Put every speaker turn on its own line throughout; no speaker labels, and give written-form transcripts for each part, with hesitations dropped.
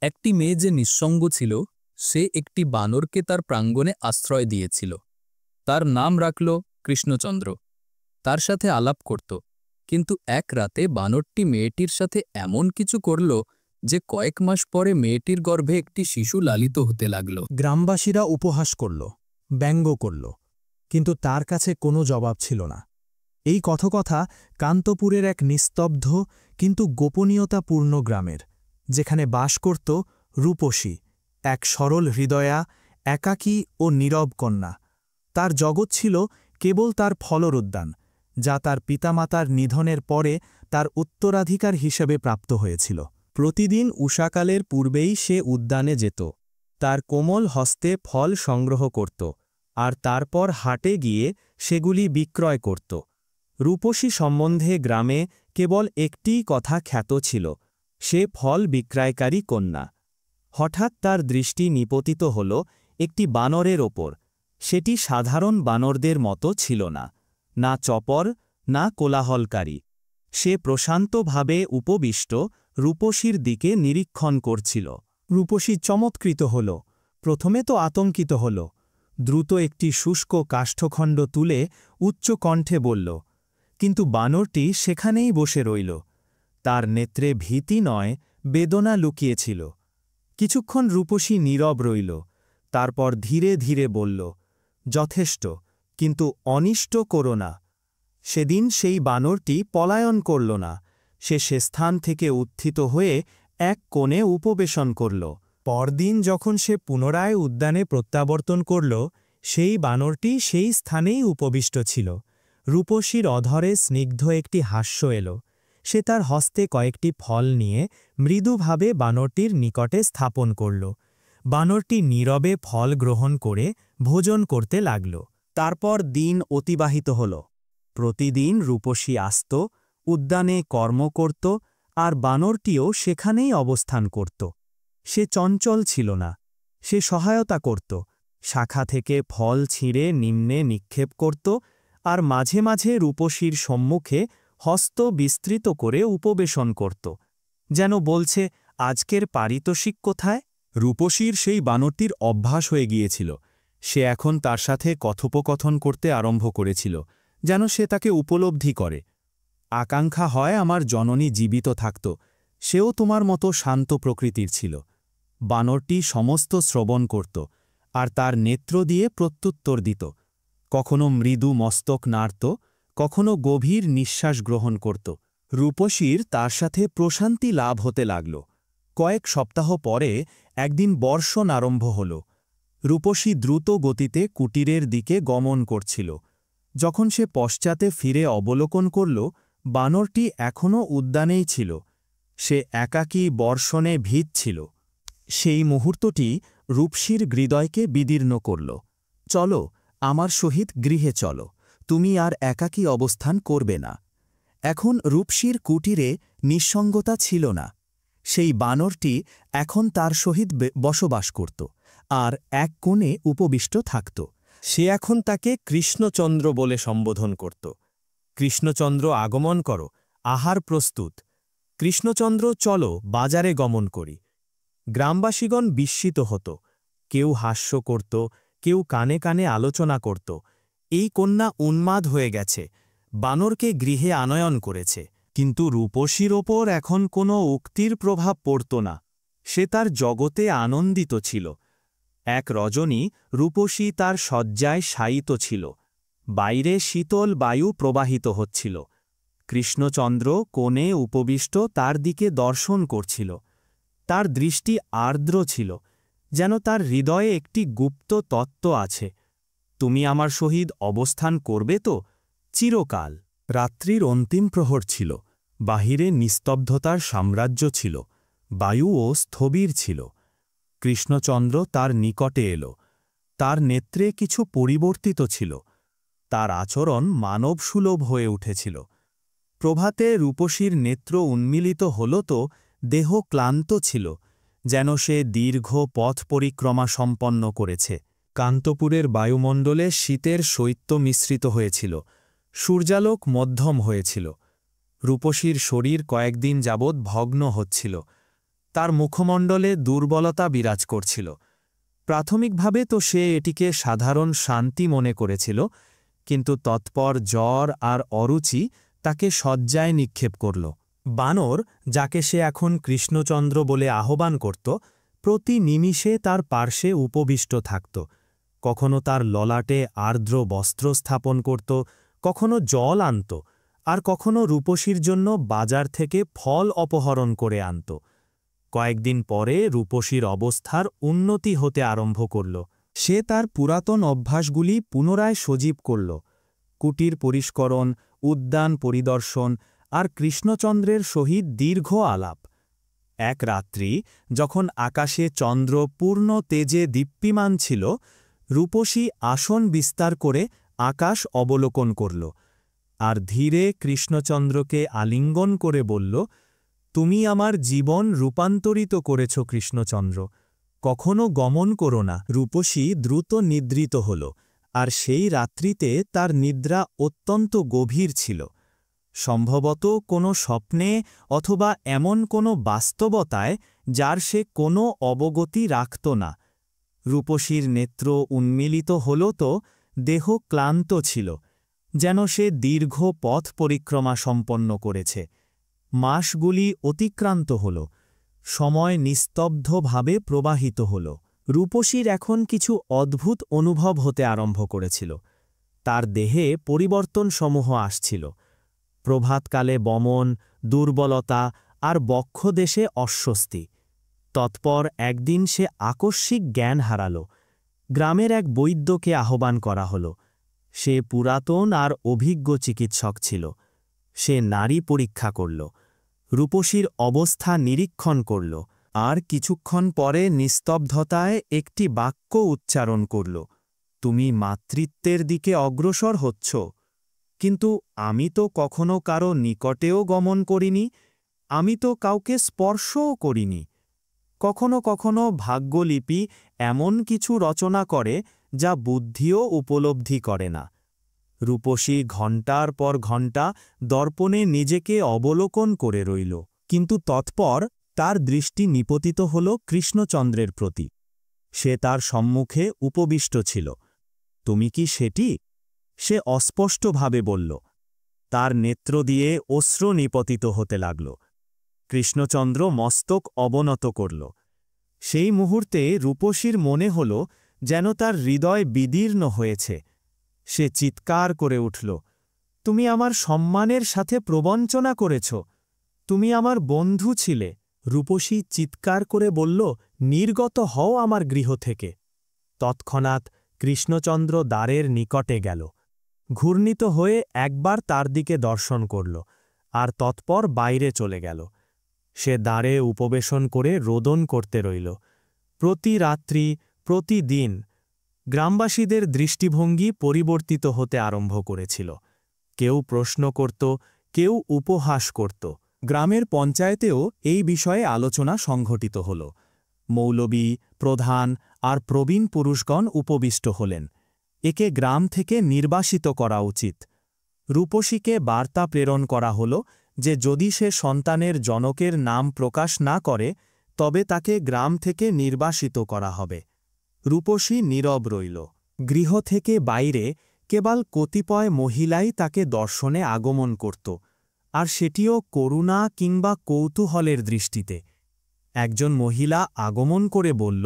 একটি মেয়ে যে নিঃসঙ্গ ছিল, সে একটি বানরকে তার প্রাঙ্গণে আশ্রয় দিয়েছিল। তার নাম রাখল কৃষ্ণচন্দ্র। তার সাথে আলাপ করত, কিন্তু এক রাতে বানরটি মেয়েটির সাথে এমন কিছু করল যে কয়েক মাস পরে মেয়েটির গর্ভে একটি শিশু লালিত হতে লাগল।
গ্রামবাসীরা উপহাস করল, ব্যঙ্গ করল, কিন্তু তার কাছে কোনো জবাব ছিল না। এই কথকথা কান্তপুরের এক নিস্তব্ধ কিন্তু গোপনীয়তাপূর্ণ গ্রামের, যেখানে বাস করত রূপসী, এক সরল হৃদয়া, একাকী ও নীরব কন্যা। তার জগৎ ছিল কেবল তার ফলরোদ্যান, যা তার পিতামাতার নিধনের পরে তার উত্তরাধিকার হিসেবে প্রাপ্ত হয়েছিল। প্রতিদিন উষাকালের পূর্বেই সে উদ্যানে যেত, তার কোমল হস্তে ফল সংগ্রহ করত, আর তারপর হাটে গিয়ে সেগুলি বিক্রয় করত। রূপসী সম্বন্ধে গ্রামে কেবল একটিই কথা খ্যাত ছিল, সে ফল বিক্রয়কারী কন্যা। হঠাৎ তার দৃষ্টি নিপতিত হল একটি বানরের ওপর। সেটি সাধারণ বানরদের মতো ছিল না, না চপর, না কোলাহলকারী। সে প্রশান্তভাবে উপবিষ্ট রূপসীর দিকে নিরীক্ষণ করছিল। রূপসী চমৎকৃত হল, প্রথমে তো আতঙ্কিত হল। দ্রুত একটি শুষ্ক কাষ্ঠখণ্ড তুলে উচ্চ কণ্ঠে বলল, কিন্তু বানরটি সেখানেই বসে রইল। তার নেত্রে ভীতি নয়, বেদনা লুকিয়েছিল। কিছুক্ষণ রূপসী নীরব রইল, তারপর ধীরে ধীরে বলল, যথেষ্ট, কিন্তু অনিষ্ট করো না। সেদিন সেই বানরটি পলায়ন করল না, সে স্থান থেকে উত্থিত হয়ে এক কোণে উপবেশন করল। পরদিন যখন সে পুনরায় উদ্যানে প্রত্যাবর্তন করল, সেই বানরটি সেই স্থানেই উপবিষ্ট ছিল। রূপসীর অধরে স্নিগ্ধ একটি হাস্য এল। সে তার হস্তে কয়েকটি ফল নিয়ে মৃদুভাবে বানরটির নিকটে স্থাপন করল। বানরটি নীরবে ফল গ্রহণ করে ভোজন করতে লাগল। তারপর দিন অতিবাহিত হল। প্রতিদিন রূপসী আসত, উদ্যানে কর্ম করত, আর বানরটিও সেখানেই অবস্থান করত। সে চঞ্চল ছিল না, সে সহায়তা করত, শাখা থেকে ফল ছিঁড়ে নিম্নে নিক্ষেপ করত, আর মাঝে মাঝে রূপসীর সম্মুখে হস্ত বিস্তৃত করে উপবেশন করত, যেন বলছে, আজকের পারিতোষিক কোথায়?
রূপসীর সেই বানরটির অভ্যাস হয়ে গিয়েছিল। সে এখন তার সাথে কথোপকথন করতে আরম্ভ করেছিল, যেন সে তাকে উপলব্ধি করে। আকাঙ্ক্ষা হয় আমার জননী জীবিত থাকত, সেও তোমার মতো শান্ত প্রকৃতির ছিল। বানরটি সমস্ত শ্রবণ করত, আর তার নেত্র দিয়ে প্রত্যুত্তর দিত। কখনো মৃদু মস্তক নাড়ত, কখনো গভীর নিঃশ্বাস গ্রহণ করত। রূপসীর তার সাথে প্রশান্তি লাভ হতে লাগল। কয়েক সপ্তাহ পরে একদিন বর্ষণ আরম্ভ হল। রূপসী দ্রুত গতিতে কুটিরের দিকে গমন করছিল। যখন সে পশ্চাতে ফিরে অবলোকন করল, বানরটি এখনও উদ্যানেই ছিল। সে একাকী বর্ষণে ভীত ছিল। সেই মুহূর্তটি রূপসীর হৃদয়কে বিদীর্ণ করল। চলো, আমার সহিত গৃহে চলো, তুমি আর একাকী অবস্থান করবে না। এখন রূপসীর কুটিরে নিঃসঙ্গতা ছিল না। সেই বানরটি এখন তার সহিত বসবাস করত, আর এক কোণে উপবিষ্ট থাকত। সে এখন তাকে কৃষ্ণচন্দ্র বলে সম্বোধন করত। কৃষ্ণচন্দ্র, আগমন করো, আহার প্রস্তুত। কৃষ্ণচন্দ্র, চলো, বাজারে গমন করি। গ্রামবাসীগণ বিস্মিত হতো, কেউ হাস্য করত, কেউ কানে কানে আলোচনা করত, এই কন্যা উন্মাদ হয়ে গেছে, বানরকে গৃহে আনয়ন করেছে। কিন্তু রূপসীর ওপর এখন কোনো উক্তির প্রভাব পড়ত না। সে তার জগতে আনন্দিত ছিল। এক রজনী রূপসী তার শয্যায় শায়িত ছিল। বাইরে শীতল বায়ু প্রবাহিত হচ্ছিল। কৃষ্ণচন্দ্র কোণে উপবিষ্ট তার দিকে দর্শন করছিল। তার দৃষ্টি আর্দ্র ছিল, যেন তার হৃদয়ে একটি গুপ্ত তত্ত্ব আছে। তুমি আমার সহিত অবস্থান করবে তো চিরকাল? রাত্রির অন্তিম প্রহর ছিল। বাহিরে নিস্তব্ধতার সাম্রাজ্য ছিল, বায়ুও স্থবির ছিল। কৃষ্ণচন্দ্র তার নিকটে এল। তার নেত্রে কিছু পরিবর্তিত ছিল। তার আচরণ মানবসুলভ হয়ে উঠেছিল। প্রভাতে রূপসীর নেত্র উন্মিলিত হল তো দেহ ক্লান্ত ছিল, যেন সে দীর্ঘ পথ পরিক্রমা সম্পন্ন করেছে। কান্তপুরের বায়ুমণ্ডলে শীতের শৈত্য মিশ্রিত হয়েছিল। সূর্যালোক মধ্যম হয়েছিল। রূপসীর শরীর কয়েকদিন যাবৎ ভগ্ন হচ্ছিল। তার মুখমণ্ডলে দুর্বলতা বিরাজ করছিল। প্রাথমিকভাবে তো সে এটিকে সাধারণ শান্তি মনে করেছিল, কিন্তু তৎপর জ্বর আর অরুচি তাকে শয্যায় নিক্ষেপ করল। বানর, যাকে সে এখন কৃষ্ণচন্দ্র বলে আহ্বান করত, প্রতি নিমিষে তার পার্শ্বে উপবিষ্ট থাকত। কখনো তার ললাটে আর্দ্র বস্ত্র স্থাপন করত, কখনো জল আনত, আর কখনো রূপসীর জন্য বাজার থেকে ফল অপহরণ করে আনত। কয়েকদিন পরে রূপসীর অবস্থার উন্নতি হতে আরম্ভ করল। সে তার পুরাতন অভ্যাসগুলি পুনরায় সজীব করল। কুটির পরিষ্করণ, উদ্যান পরিদর্শন আর কৃষ্ণচন্দ্রের সহিত দীর্ঘ আলাপ। এক রাত্রি যখন আকাশে চন্দ্র পূর্ণ তেজে দীপ্তিমান ছিল, রূপসী আসন বিস্তার করে আকাশ অবলোকন করল আর ধীরে কৃষ্ণচন্দ্রকে আলিঙ্গন করে বলল, তুমি আমার জীবন রূপান্তরিত করেছ কৃষ্ণচন্দ্র, কখনো গমন করো না। রূপসী দ্রুত নিদ্রিত হল, আর সেই রাত্রিতে তার নিদ্রা অত্যন্ত গভীর ছিল। সম্ভবত কোনো স্বপ্নে অথবা এমন কোনো বাস্তবতায় যার সে কোনো অবগতি রাখত না। রূপসীর নেত্র উন্মিলিত হল তো দেহ ক্লান্ত ছিল, যেন সে দীর্ঘ পথ পরিক্রমা সম্পন্ন করেছে। মাসগুলি অতিক্রান্ত হল, সময় নিস্তব্ধভাবে প্রবাহিত হল। রূপসীর এখন কিছু অদ্ভুত অনুভব হতে আরম্ভ করেছিল। তার দেহে পরিবর্তনসমূহ আসছিল। প্রভাতকালে বমন, দুর্বলতা আর বক্ষদেশে অস্বস্তি। তৎপর একদিন সে আকস্মিক জ্ঞান হারাল। গ্রামের এক বৈদ্যকে আহ্বান করা হল। সে পুরাতন আর অভিজ্ঞ চিকিৎসক ছিল। সে নারী পরীক্ষা করল, রূপসীর অবস্থা নিরীক্ষণ করল, আর কিছুক্ষণ পরে নিস্তব্ধতায় একটি বাক্য উচ্চারণ করল, তুমি মাতৃত্বের দিকে অগ্রসর হচ্ছ। কিন্তু আমি তো কখনো কারো নিকটেও গমন করিনি, আমি তো কাউকে স্পর্শও করিনি। কখনো কখনো ভাগ্যলিপি এমন কিছু রচনা করে যা বুদ্ধিও উপলব্ধি করে না। রূপসী ঘণ্টার পর ঘণ্টা দর্পণে নিজেকে অবলোকন করে রইল, কিন্তু তৎপর তার দৃষ্টি নিপতিত হল কৃষ্ণচন্দ্রের প্রতি। সে তার সম্মুখে উপবিষ্ট ছিল। তুমি কি সেটি? সে অস্পষ্টভাবে বলল। তার নেত্র দিয়ে অশ্রু নিপতিত হতে লাগল। কৃষ্ণচন্দ্র মস্তক অবনত করল। সেই মুহূর্তে রূপসীর মনে হল যেন তার হৃদয় বিদীর্ণ হয়েছে। সে চিৎকার করে উঠল, তুমি আমার সম্মানের সাথে প্রবঞ্চনা করেছ, তুমি আমার বন্ধু ছিলে। রূপসী চিৎকার করে বলল, নির্গত হও আমার গৃহ থেকে। তৎক্ষণাৎ কৃষ্ণচন্দ্র দ্বারের নিকটে গেল, ঘূর্ণিত হয়ে একবার তার দিকে দর্শন করল, আর তৎপর বাইরে চলে গেল। সে দ্বারে উপবেশন করে রোদন করতে রইল। প্রতি রাত্রি, প্রতিদিন গ্রামবাসীদের দৃষ্টিভঙ্গি পরিবর্তিত হতে আরম্ভ করেছিল। কেউ প্রশ্ন করত, কেউ উপহাস করত। গ্রামের পঞ্চায়েতেও এই বিষয়ে আলোচনা সংঘটিত হল। মৌলবী, প্রধান আর প্রবীণ পুরুষগণ উপবিষ্ট হলেন। একে গ্রাম থেকে নির্বাসিত করা উচিত। রূপসীকে বার্তা প্রেরণ করা হল যে যদি সে সন্তানের জনকের নাম প্রকাশ না করে তবে তাকে গ্রাম থেকে নির্বাসিত করা হবে। রূপসী নীরব রইল। গৃহ থেকে বাইরে কেবল কতিপয় মহিলাই তাকে দর্শনে আগমন করত, আর সেটিও করুণা কিংবা কৌতূহলের দৃষ্টিতে। একজন মহিলা আগমন করে বলল,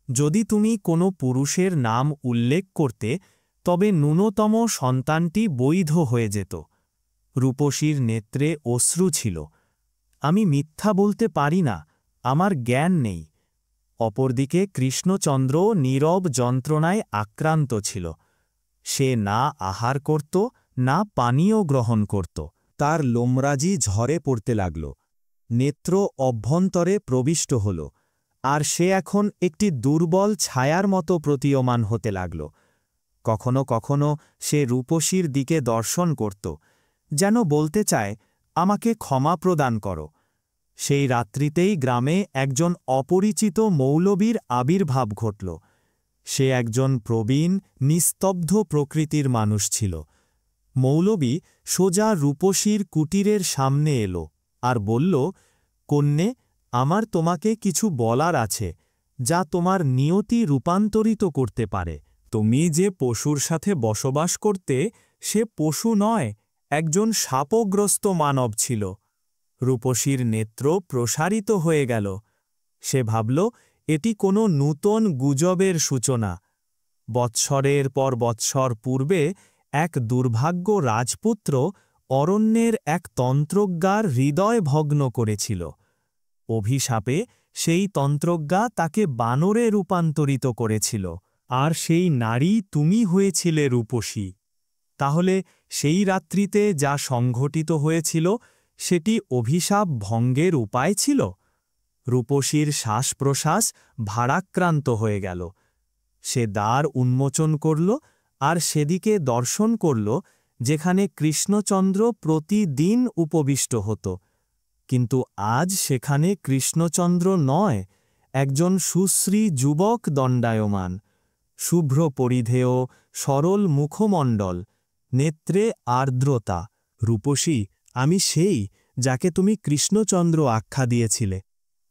যদি তুমি কোনো পুরুষের নাম উল্লেখ করতে তবে ন্যূনতম সন্তানটি বৈধ হয়ে যেত। রূপসীর নেত্রে অশ্রু ছিল। আমি মিথ্যা বলতে পারি না, আমার জ্ঞান নেই। অপরদিকে কৃষ্ণচন্দ্র নীরব যন্ত্রণায় আক্রান্ত ছিল। সে না আহার করত, না পানীয় গ্রহণ করত। তার লোমরাজি ঝরে পড়তে লাগল, নেত্র অভ্যন্তরে প্রবিষ্ট হল, আর সে এখন একটি দুর্বল ছায়ার মতো প্রতীয়মান হতে লাগল। কখনো কখনো সে রূপসীর দিকে দর্শন করত, যেন বলতে চায়, আমাকে ক্ষমা প্রদান করো। সেই রাত্রিতেই গ্রামে একজন অপরিচিত মৌলবীর আবির্ভাব ঘটল। সে একজন প্রবীণ, নিস্তব্ধ প্রকৃতির মানুষ ছিল। মৌলবী সোজা রূপসীর কুটিরের সামনে এলো আর বলল, কন্যে, আমার তোমাকে কিছু বলার আছে যা তোমার নিয়তি রূপান্তরিত করতে পারে। তুমি যে পশুর সাথে বসবাস করতে, সে পশু নয়, একজন শাপগ্রস্ত মানব ছিল। রূপসীর নেত্র প্রসারিত হয়ে গেল। সে ভাবল এটি কোনো নূতন গুজবের সূচনা। বৎসরের পর বৎসর পূর্বে এক দুর্ভাগ্য রাজপুত্র অরণ্যের এক তন্ত্রজ্ঞার হৃদয় ভগ্ন করেছিল। অভিশাপে সেই তন্ত্রজ্ঞা তাকে বানরে রূপান্তরিত করেছিল, আর সেই নারী তুমি হয়েছিলে রূপসী। তাহলে সেই রাত্রিতে যা সংঘটিত হয়েছিল সেটি অভিশাপ ভঙ্গের উপায় ছিল। রূপসীর শ্বাস প্রশ্বাস ভারাক্রান্ত হয়ে গেল। সে দ্বার উন্মোচন করল আর সেদিকে দর্শন করল যেখানে কৃষ্ণচন্দ্র প্রতিদিন উপবিষ্ট হতো। কিন্তু আজ সেখানে কৃষ্ণচন্দ্র নয়, একজন সুশ্রী যুবক দণ্ডায়মান, শুভ্র পরিধেয়, সরল মুখমণ্ডল, নেত্রে আর্দ্রতা। রূপসী, আমি সেই যাকে তুমি কৃষ্ণচন্দ্র আখ্যা দিয়েছিলে,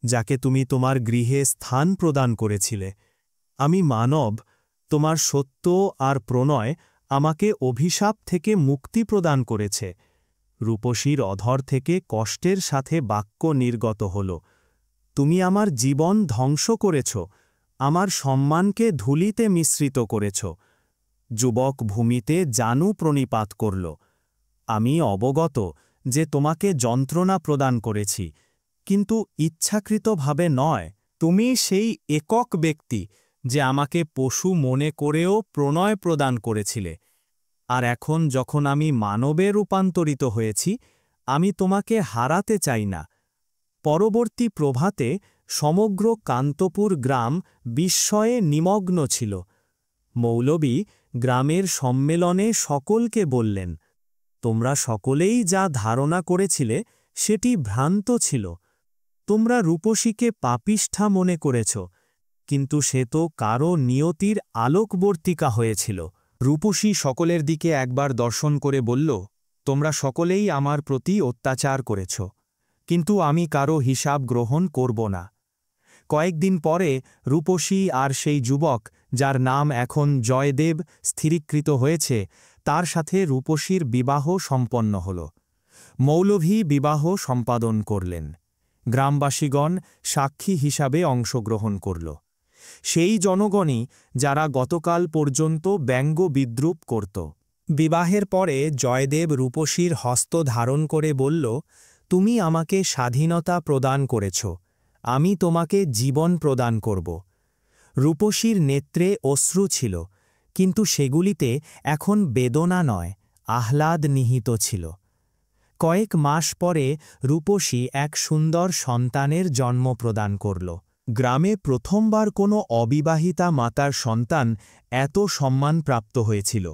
যাকে তুমি তোমার গৃহে স্থান প্রদান করেছিলে। আমি মানব, তোমার সত্য আর প্রণয় আমাকে অভিশাপ থেকে মুক্তি প্রদান করেছে। রূপসীর অধর থেকে কষ্টের সাথে বাক্য নির্গত হল। তুমি আমার জীবন ধ্বংস করেছ, আমার সম্মানকে ধূলিতে মিশ্রিত করেছ। যুবক ভূমিতে জানু প্রণিপাত করল। আমি অবগত যে তোমাকে যন্ত্রণা প্রদান করেছি, কিন্তু ইচ্ছাকৃতভাবে নয়। তুমি সেই একক ব্যক্তি যে আমাকে পশু মনে করেও প্রণয় প্রদান করেছিলে। আর এখন যখন আমি মানবে রূপান্তরিত হয়েছি, আমি তোমাকে হারাতে চাই না। পরবর্তী প্রভাতে সমগ্র কান্তপুর গ্রাম বিস্ময়ে নিমগ্ন ছিল। মৌলবী গ্রামের সম্মেলনে সকলকে বললেন, তোমরা সকলেই যা ধারণা করেছিলে সেটি ভ্রান্ত ছিল। তোমরা রূপসীকে পাপিষ্ঠা মনে করেছ, কিন্তু সে তো কারো নিয়তির আলোকবর্তিকা হয়েছিল। রূপসী সকলের দিকে একবার দর্শন করে বলল, তোমরা সকলেই আমার প্রতি অত্যাচার করেছ, কিন্তু আমি কারো হিসাব গ্রহণ করব না। কয়েকদিন পরে রূপসী আর সেই যুবক, যার নাম এখন জয়দেব স্থিরীকৃত হয়েছে, তার সাথে রূপসীর বিবাহ সম্পন্ন হল। মৌলভী বিবাহ সম্পাদন করলেন। গ্রামবাসীগণ সাক্ষী হিসাবে অংশগ্রহণ করল। সেই জনগণই যারা গতকাল পর্যন্ত ব্যঙ্গ বিদ্রূপ করত। বিবাহের পরে জয়দেব রূপসীর হস্ত ধারণ করে বলল, তুমি আমাকে স্বাধীনতা প্রদান করেছ, আমি তোমাকে জীবন প্রদান করব। রূপসীর নেত্রে অশ্রু ছিল, কিন্তু সেগুলিতে এখন বেদনা নয়, আহ্লাদ নিহিত ছিল। কয়েক মাস পরে রূপসী এক সুন্দর সন্তানের জন্ম প্রদান করল। গ্রামে প্রথমবার কোনো অবিবাহিতা মাতার সন্তান এত সম্মানপ্রাপ্ত হয়েছিল।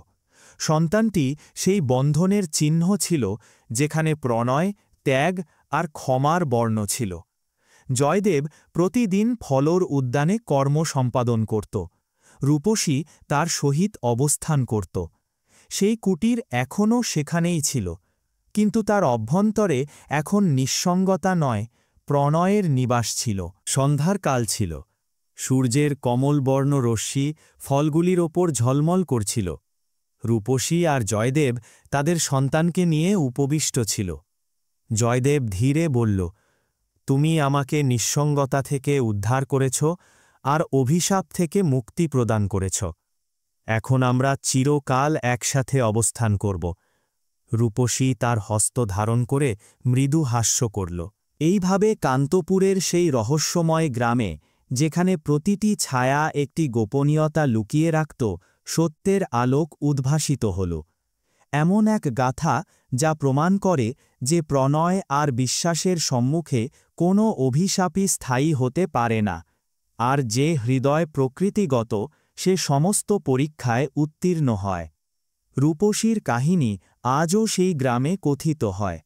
সন্তানটি সেই বন্ধনের চিহ্ন ছিল যেখানে প্রণয়, ত্যাগ আর ক্ষমার বর্ণ ছিল। জয়দেব প্রতিদিন ফলর উদ্যানে কর্ম সম্পাদন করত। রূপসী তার সহিত অবস্থান করত। সেই কুটির এখনও সেখানেই ছিল, কিন্তু তার অভ্যন্তরে এখন নিঃসঙ্গতা নয়, প্রণয়ের নিবাস ছিল। সন্ধ্যার কাল ছিল। সূর্যের কমলবর্ণ রশ্মি ফলগুলির ওপর ঝলমল করছিল। রূপসী আর জয়দেব তাদের সন্তানকে নিয়ে উপবিষ্ট ছিল। জয়দেব ধীরে বলল, তুমি আমাকে নিঃসঙ্গতা থেকে উদ্ধার করেছ আর অভিশাপ থেকে মুক্তি প্রদান করেছ। এখন আমরা চিরকাল একসাথে অবস্থান করব। রূপসী তার হস্ত ধারণ করে মৃদু হাস্য করল। এইভাবে কান্তপুরের সেই রহস্যময় গ্রামে, যেখানে প্রতিটি ছায়া একটি গোপনীয়তা লুকিয়ে রাখত, সত্যের আলোক উদ্ভাসিত হল। এমন এক গাথা যা প্রমাণ করে যে প্রণয় আর বিশ্বাসের সম্মুখে কোনো অভিশাপই স্থায়ী হতে পারে না, আর যে হৃদয় প্রকৃতিগত সে সমস্ত পরীক্ষায় উত্তীর্ণ হয়। রূপসীর কাহিনী আজও সেই গ্রামে কথিত হয়,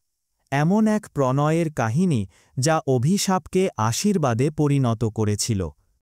এমন এক প্রণয়ের কাহিনী যা অভিশাপকে আশীর্বাদে পরিণত করেছিল।